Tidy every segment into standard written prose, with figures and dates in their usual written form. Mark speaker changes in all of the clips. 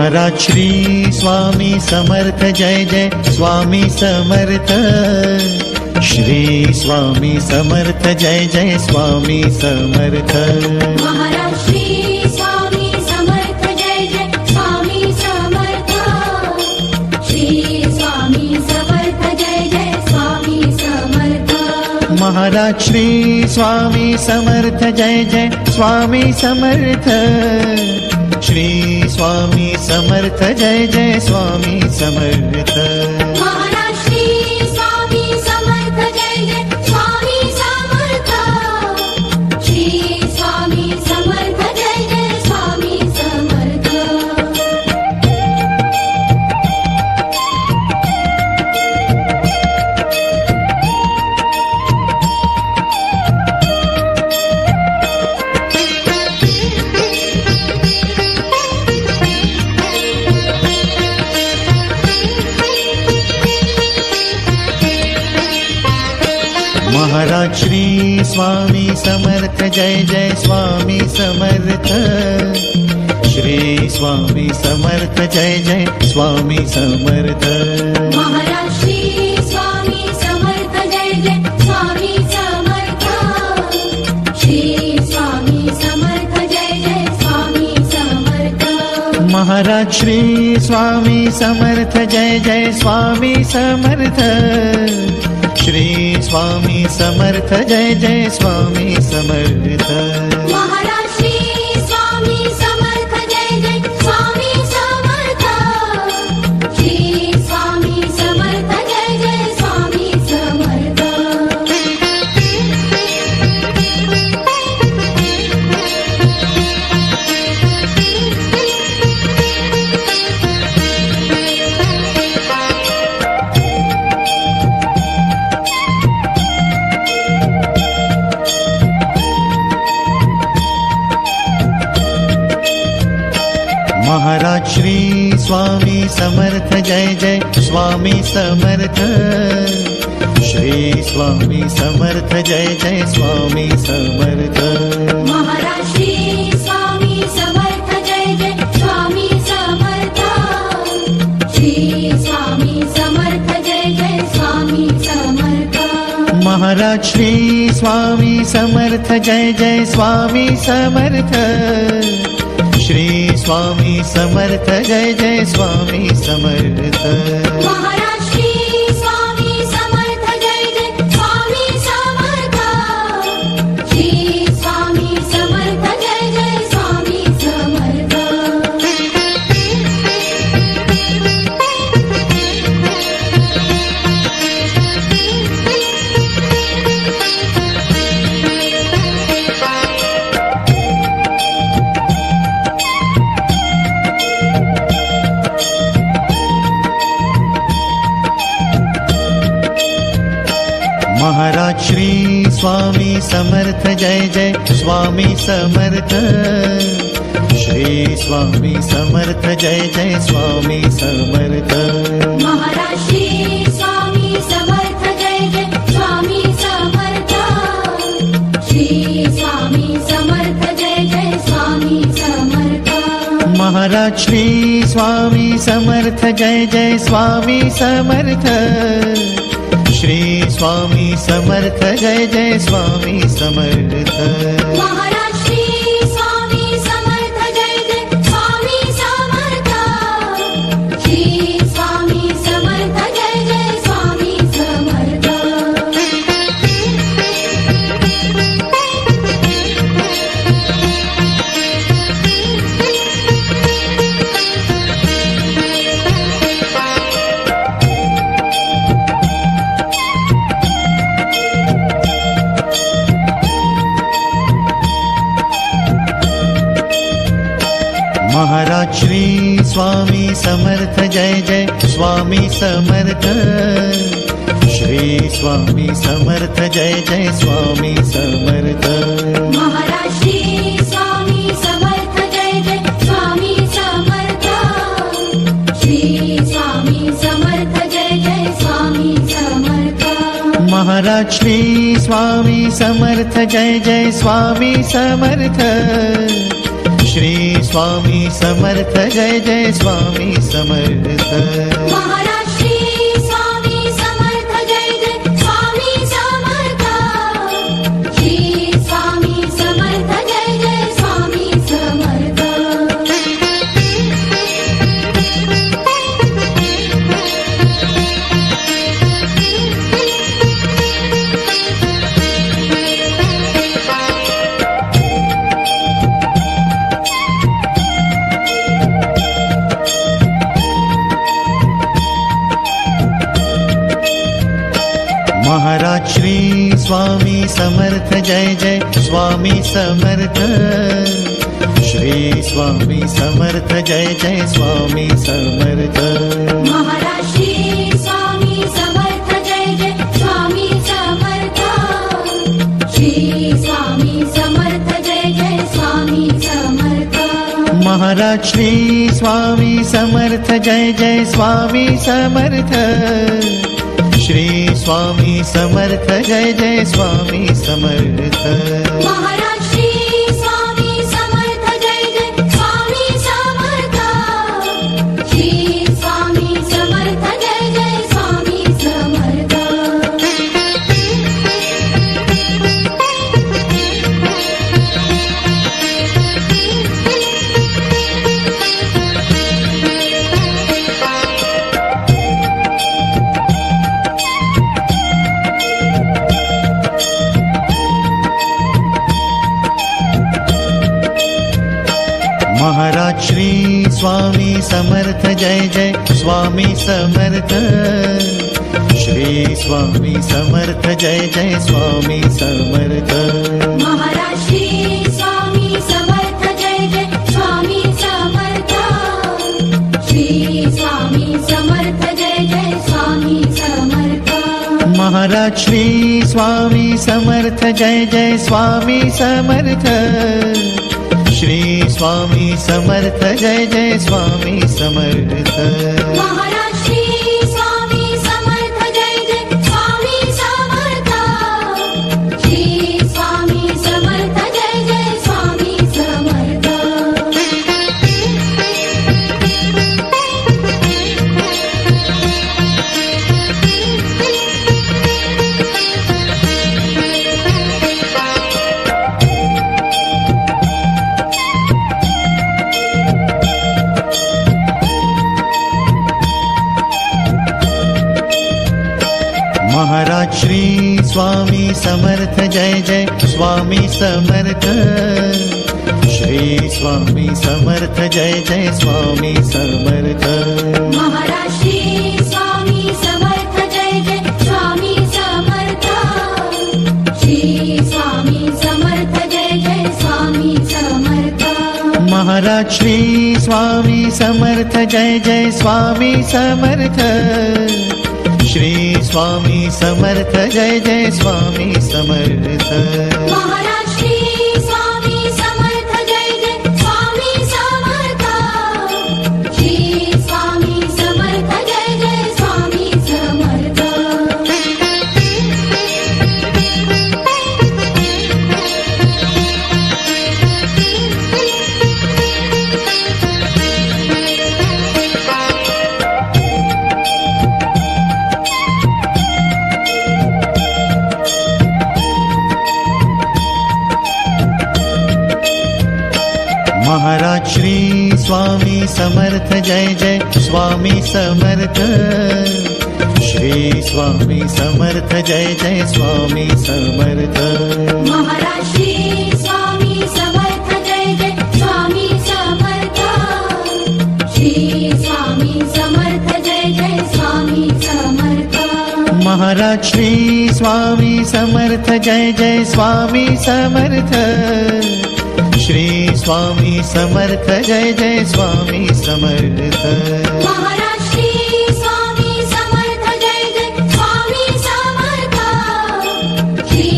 Speaker 1: Maharaj Shri Swami Samarth Jai Jai Swami Samarth. Shri Swami Samarth Jai Jai Swami Samarth.
Speaker 2: Maharaj Shri Swami Samarth Jai Jai Swami Samarth. Shri Swami Samarth Jai Jai Swami Samarth.
Speaker 1: Maharaj Shri Swami Samarth Jai Jai Swami Samarth. Shri Swami Samarth Jai Jai Swami Samarth.
Speaker 2: Maharaj Shri Swami Samarth Jai Jai Swami Samarth. Shri Swami Samarth Jai Jai Swami Samarth.
Speaker 1: Maharaj Shri Swami Samarth Jai Jai Swami Samarth. Shri Swami Samarth Jai Jai Swami Samarth.
Speaker 2: Maharaj Shri Swami Samarth Jai Jai Swami Samarth. Shri Swami Samarth Jai Jai Swami Samarth.
Speaker 1: Maharaj Shri Swami Samarth Jai Jai Swami Samarth. Shri Swami Samarth Jai Jai Swami Samarth.
Speaker 2: Maharaj Shri Swami Samarth Jai Jai Swami Samarth. Shri Swami Samarth Jai Jai Swami Samarth.
Speaker 1: Maharaj Shri Swami Samarth Jai Jai Swami Samarth. Shri Swami Samarth Jai Jai Swami Samarth.
Speaker 2: Maharaj Shri Swami Samarth Jai Jai Swami Samarth. Shri Swami Samarth Jai Jai Swami Samarth.
Speaker 1: Maharaj Shri Swami Samarth Jai Jai Swami Samarth. Shri Swami Samarth Jai Jai Swami Samarth.
Speaker 2: Maharaj Shri Swami Samarth Jai Jai Swami Samarth. Shri Swami Samarth Jai Jai Swami Samarth.
Speaker 1: Maharaj Shri Swami Samarth Jai Jai Swami Samarth. Shri Swami Samarth Jai Jai Swami Samarth.
Speaker 2: Maharaj Shri Swami Samarth Jai Jai Swami Samarth. Shri Swami Samarth Jai Jai Swami Samarth.
Speaker 1: Maharaj Shri Swami Samarth Jai Jai Swami Samarth. Shri Swami Samarth Jai Jai Swami Samarth.
Speaker 2: Maharaj Shri Swami Samarth Jai Jai Swami Samarth. Shri Swami Samarth Jai Jai Swami Samarth.
Speaker 1: Maharaj Shri Swami Samarth Jai Jai Swami Samarth. Shri Swami Samarth Jai Jai Swami Samarth.
Speaker 2: Maharaj Shri Swami Samarth Jai Jai Swami Samarth. Shri Swami Samarth Jai Jai Swami Samarth.
Speaker 1: Maharaj Shri Swami Samarth Jai Jai Swami Samarth. Shri Swami Samarth Jai Jai Swami Samarth.
Speaker 2: Maharaj Shri Swami Samarth Jai Jai Swami Samarth. Shri Swami Samarth Jai Jai Swami Samarth.
Speaker 1: Maharaj Shri Swami Samarth Jai Jai Swami Samarth. Shri Swami Samarth Jai Jai Swami Samarth.
Speaker 2: Maharaj Shri Swami Samarth Jai Jai Swami Samarth. Shri Swami Samarth Jai Jai Swami Samarth.
Speaker 1: Maharaj Shri Swami Samarth Jai Jai Swami Samarth. Shri Swami Samarth Jai Jai Swami Samarth.
Speaker 2: Maharaj Shri Swami Samarth Jai Jai Swami Samarth. Shri Swami Samarth Jai Jai Swami Samarth.
Speaker 1: Maharaj Shri Swami Samarth Jai Jai Swami Samarth. Shri Swami Samarth Jai Jai Swami Samarth.
Speaker 2: Maharaj Shri Swami Samarth Jai Jai Swami Samarth. Shri Swami Samarth Jai Jai Swami Samarth.
Speaker 1: Maharaj Shri Swami Samarth Jai Jai Swami Samarth. Shri Swami Samarth Jai Jai Swami Samarth.
Speaker 2: Maharaj Shri Swami Samarth Jai Jai Swami Samarth. Shri Swami Samarth Jai Jai Swami Samarth.
Speaker 1: Maharaj Shri Swami Samarth Jai Jai Swami Samarth. Shri Swami Samarth Jai Jai Swami Samarth.
Speaker 2: Maharaj Shri Swami Samarth Jai Jai Swami Samarth. Shri Swami Samarth Jai Jai Swami Samarth.
Speaker 1: Maharaj Shri Swami Samarth Jai Jai Swami Samarth. Shri Swami Samarth Jai Jai Swami Samarth.
Speaker 2: Maharaj Shri Swami Samarth Jai Jai Swami Samarth. Shri Swami Samarth Jai Jai Swami Samarth.
Speaker 1: Maharaj Shri Swami Samarth Jai Jai Swami Samarth. Shri Swami Samarth Jai Jai Swami Samarth.
Speaker 2: Maharaj Shri Swami Samarth Jai Jai Swami Samarth. Shri Swami Samarth Jai Jai Swami Samarth.
Speaker 1: Maharaj Shri Swami Samarth Jai Jai Swami Samarth. Shri Swami Samarth Jai Jai Swami Samarth.
Speaker 2: Maharaj Shri Swami Samarth Jai Jai Swami Samarth. Shri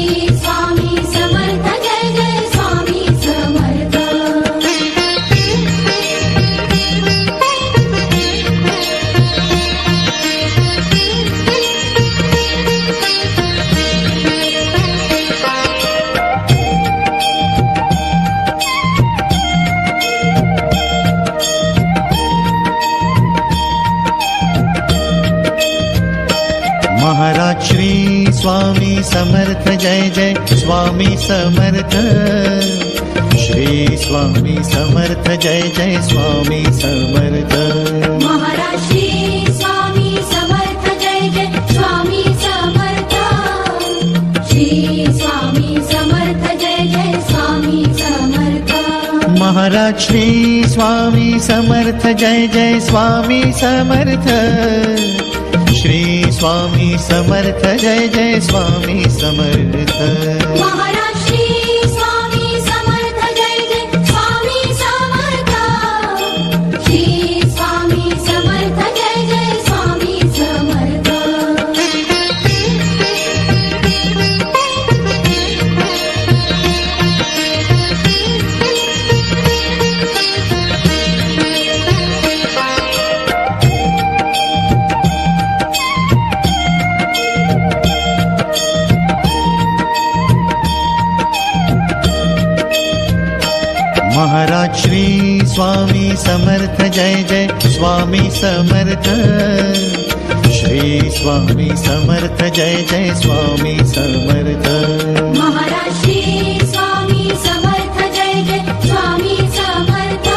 Speaker 2: Swami Samarth Jai Jai Swami Samarth.
Speaker 1: Swami Samarth Jai Jai Swami Samarth Shri Swami Samarth Jai Jai Swami Samarth
Speaker 2: Maharaj Shri Swami Samarth Jai Jai Swami Samarth Shri Swami Samarth Jai Jai Swami Samarth
Speaker 1: Maharaj Shri Swami Samarth Jai Jai Swami Samarth Shri Swami Samarth Jai Jai Swami Samarth
Speaker 2: Maharaj Shri Swami Samarth Jai Jai Swami Samarth Shri Swami Samarth Jai Jai Swami Samarth
Speaker 1: Maharaj Shri Swami Samarth Jai Jai Swami Samarth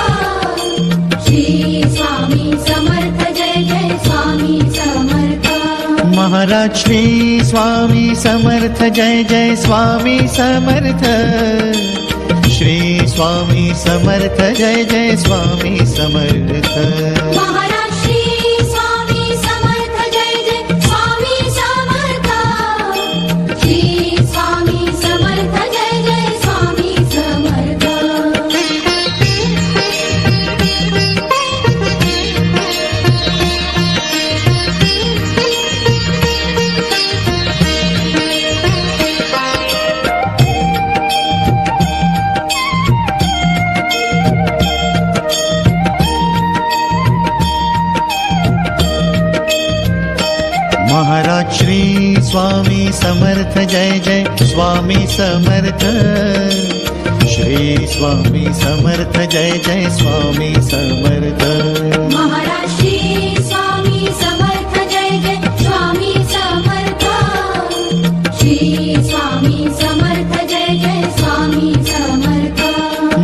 Speaker 1: Shri Swami Samarth Jai Jai Swami Samarth
Speaker 2: Maharaj Shri Swami Samarth Jai Jai Swami Samarth Shri Swami Samarth Jai Jai Swami Samarth
Speaker 1: Maharaj Shri Swami Samarth Jai Jai Swami Samarth Shri Swami Samarth Jai Jai Swami Samarth
Speaker 2: Maharaj Shri Swami Samarth Jai Jai Swami Samarth Shri Swami Samarth Jai Jai Swami Samarth
Speaker 1: Maharaj Shri Swami Samarth Jai Jai Swami Samarth Shri Swami Samarth Jai Jai Swami Samarth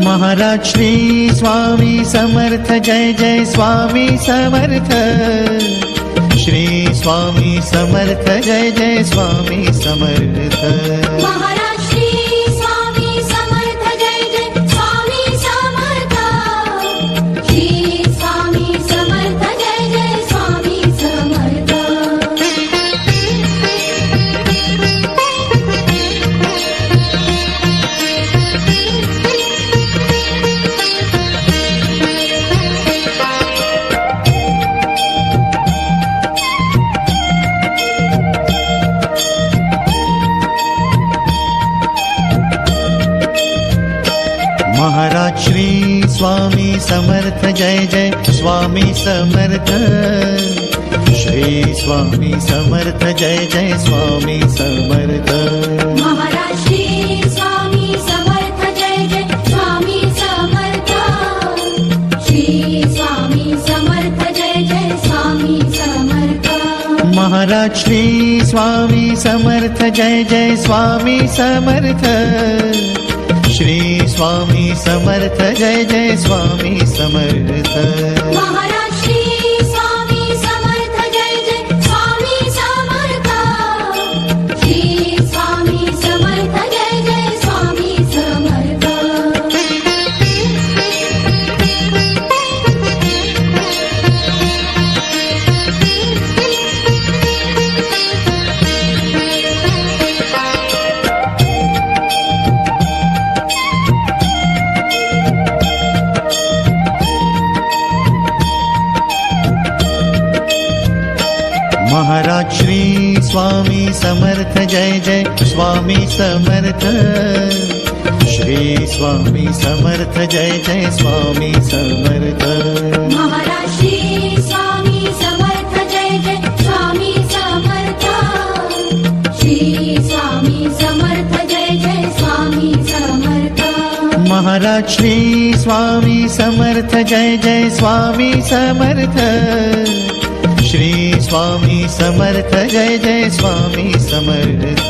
Speaker 2: Maharaj Shri Swami Samarth Jai Jai Swami Samarth Shri Swami Samarth Jai Jai Swami Samarth
Speaker 1: Maharaj Shri Swami Samarth Jai Jai Swami Samarth Shri Swami Samarth Jai Jai Swami Samarth
Speaker 2: Maharaj Shri Swami Samarth Jai Jai Swami Samarth Shri Swami Samarth Jai Jai Swami Samarth
Speaker 1: Maharaj Shri Swami Samarth Jai Jai Swami Samarth Shri Swami Samarth Jai Jai Swami Samarth
Speaker 2: Maharaj Shri Swami Samarth Jai Jai Swami Samarth Shri Swami Samarth Jai Jai Swami Samarth
Speaker 1: Maharaj Shri Swami Samarth Jai Jai Swami Samarth Shri Swami Samarth Jai Jai Swami Samarth
Speaker 2: Maharaj Shri Swami Samarth Jai Jai Swami Samarth Shri Swami Samarth Jai Jai Swami Samarth
Speaker 1: Maharaj Shri Swami Samarth Jai Jai Swami Samarth Shri Swami Samarth Jai Jai Swami Samarth
Speaker 2: Maharaj Shri Swami Samarth Jai Jai Swami Samarth Shri Swami Samarth Jai Jai Swami Samarth
Speaker 1: Maharaj Shri Swami Samarth Jai Jai Swami Samarth Shri Swami Samarth Jai Jai Swami Samarth.